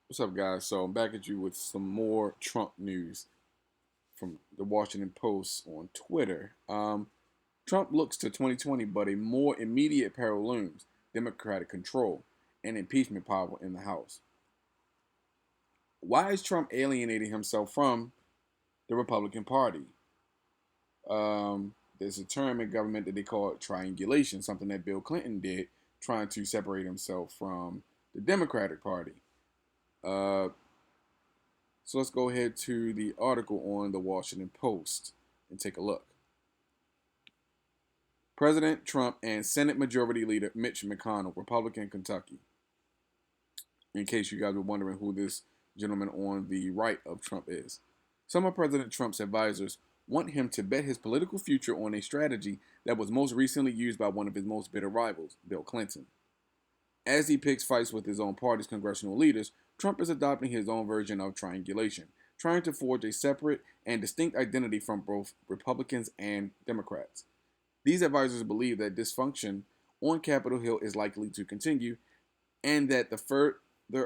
What's up, guys? So I'm back at you with some more Trump news from the Washington Post on Twitter. Trump looks to 2020, but a more immediate peril looms: Democratic control and impeachment power in the House. Why is Trump alienating himself from the Republican Party? There's a term in government that they call triangulation, something that Bill Clinton did, trying to separate himself from the Democratic Party. Uh, So let's go ahead to the article on the Washington Post and take a look. President Trump and Senate Majority Leader Mitch McConnell, Republican, Kentucky. In case you guys were wondering who this gentleman on the right of Trump is. Some of President Trump's advisors want him to bet his political future on a strategy that was most recently used by one of his most bitter rivals, Bill Clinton. As he picks fights with his own party's congressional leaders, Trump is adopting his own version of triangulation, trying to forge a separate and distinct identity from both Republicans and Democrats. These advisors believe that dysfunction on Capitol Hill is likely to continue, and that the further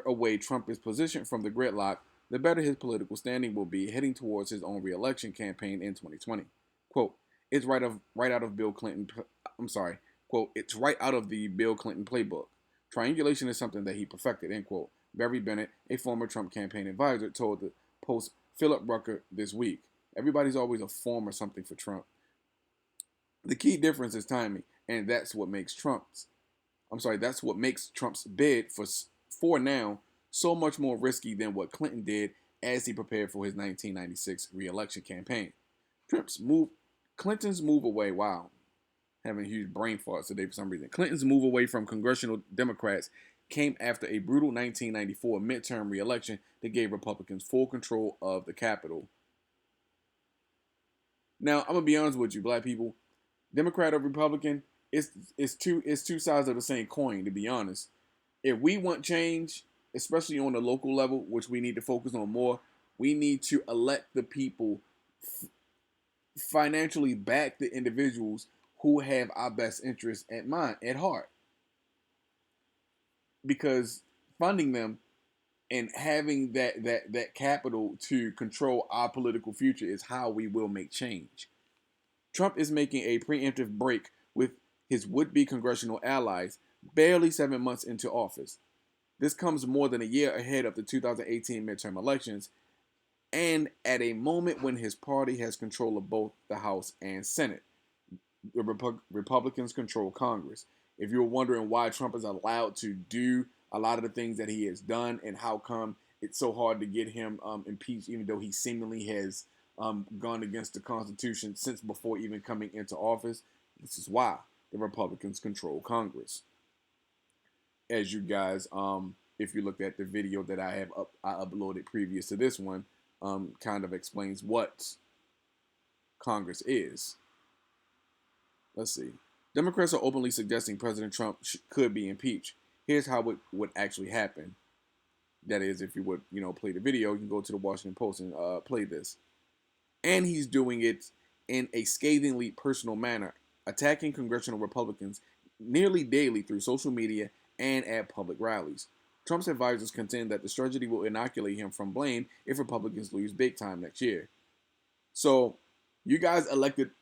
away Trump is positioned from the gridlock, the better his political standing will be heading towards his own reelection campaign in 2020. Quote, it's right out of Bill Clinton. I'm sorry. Quote, it's right out of the Bill Clinton playbook. Triangulation is something that he perfected, end quote. Barry Bennett, a former Trump campaign advisor, told the Post Philip Rucker this week. Everybody's always a former something for Trump. The key difference is timing, and that's what makes Trump's bid for now so much more risky than what Clinton did as he prepared for his 1996 reelection campaign. Trump's move Clinton's move away, wow, having huge brain farts today for some reason. Clinton's move away from congressional Democrats came after a brutal 1994 midterm reelection that gave Republicans full control of the Capitol. Now, I'm gonna be honest with you, black people. Democrat or Republican, it's two sides of the same coin. To be honest, if we want change, especially on the local level, which we need to focus on more, we need to elect the people financially back the individuals who have our best interests at mind at heart, because funding them and having that capital to control our political future is how we will make change. Trump is making a preemptive break with his would-be congressional allies barely 7 months into office. This comes more than a year ahead of the 2018 midterm elections, and at a moment when his party has control of both the House and Senate. The Republicans control Congress. If you're wondering why Trump is allowed to do a lot of the things that he has done and how come it's so hard to get him impeached, even though he seemingly has gone against the Constitution since before even coming into office, this is why the Republicans control Congress. As you guys, if you looked at the video that I uploaded previous to this one, kind of explains what Congress is. Let's see. Democrats are openly suggesting President Trump could be impeached. Here's how it would actually happen. That is, if you would, play the video, you can go to the Washington Post and play this. And he's doing it in a scathingly personal manner, attacking congressional Republicans nearly daily through social media and at public rallies. Trump's advisors contend that the strategy will inoculate him from blame if Republicans lose big time next year. So, you guys elected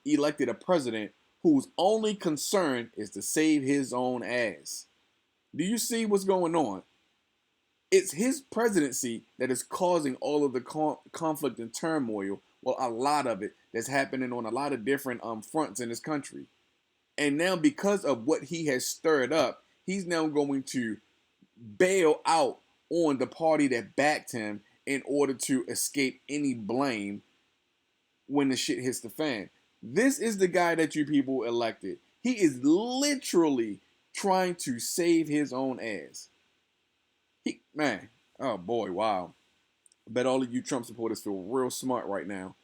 a president whose only concern is to save his own ass. Do you see what's going on? It's his presidency that is causing all of the conflict and turmoil. Well, a lot of it that's happening on a lot of different fronts in this country. And now, because of what he has stirred up, he's now going to bail out on the party that backed him in order to escape any blame when the shit hits the fan. This is the guy that you people elected. He is literally trying to save his own ass. Man, oh boy, wow. I bet all of you Trump supporters feel real smart right now.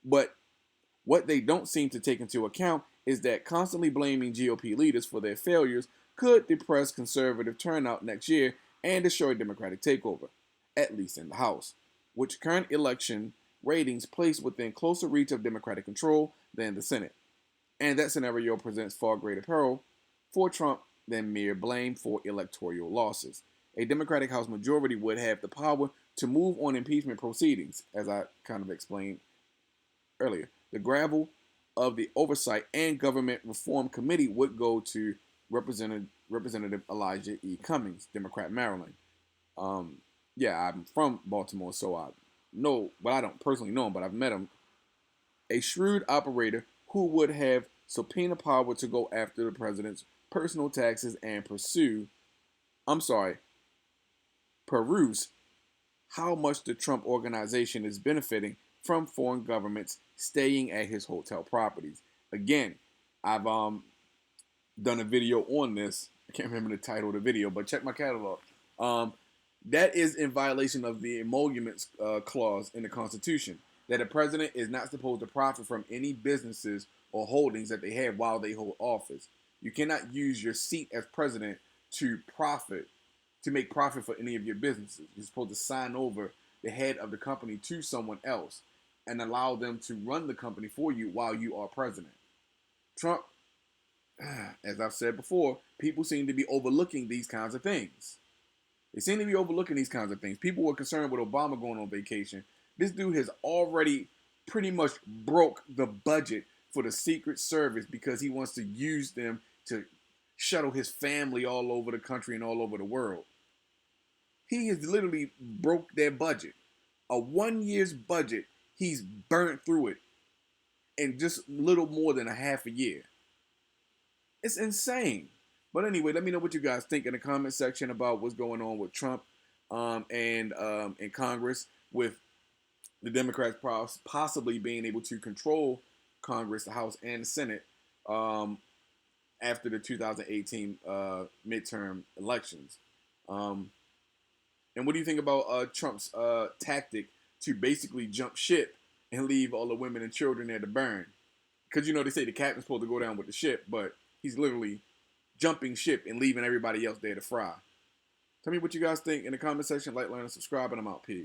But what they don't seem to take into account is that constantly blaming GOP leaders for their failures could depress conservative turnout next year and destroy Democratic takeover, at least in the House, which current election ratings place within closer reach of Democratic control than the Senate. And that scenario presents far greater peril for Trump than mere blame for electoral losses. a Democratic House majority would have the power to move on impeachment proceedings, as I kind of explained earlier. The gravel of the Oversight and Government Reform Committee would go to Representative Elijah E. Cummings, Democrat, Maryland. Um, yeah, I'm from Baltimore, so I know, well, I don't personally know him, but I've met him. A shrewd operator who would have subpoena power to go after the president's personal taxes and peruse how much the Trump organization is benefiting from foreign governments staying at his hotel properties. Again, I've done a video on this. I can't remember the title of the video, but check my catalog. Um, that is in violation of the emoluments clause in the Constitution, that a president is not supposed to profit from any businesses or holdings that they have while they hold office. You cannot use your seat as president to make profit for any of your businesses. You're supposed to sign over the head of the company to someone else and allow them to run the company for you while you are president. Trump, as I've said before, people seem to be overlooking these kinds of things. They seem to be overlooking these kinds of things. People were concerned with Obama going on vacation. This dude has already pretty much broke the budget for the Secret Service because he wants to use them to shuttle his family all over the country and all over the world. He has literally broke their budget. A 1 year's budget, he's burnt through it in just little more than a half a year. It's insane. But anyway, let me know what you guys think in the comment section about what's going on with Trump and in Congress, with the Democrats possibly being able to control Congress, the House, and the Senate after the 2018 midterm elections. And what do you think about Trump's tactic to basically jump ship and leave all the women and children there to burn? Because, they say the captain's supposed to go down with the ship, but he's literally jumping ship and leaving everybody else there to fry. Tell me what you guys think in the comment section. Like, learn, and subscribe, and I'm out. Peace.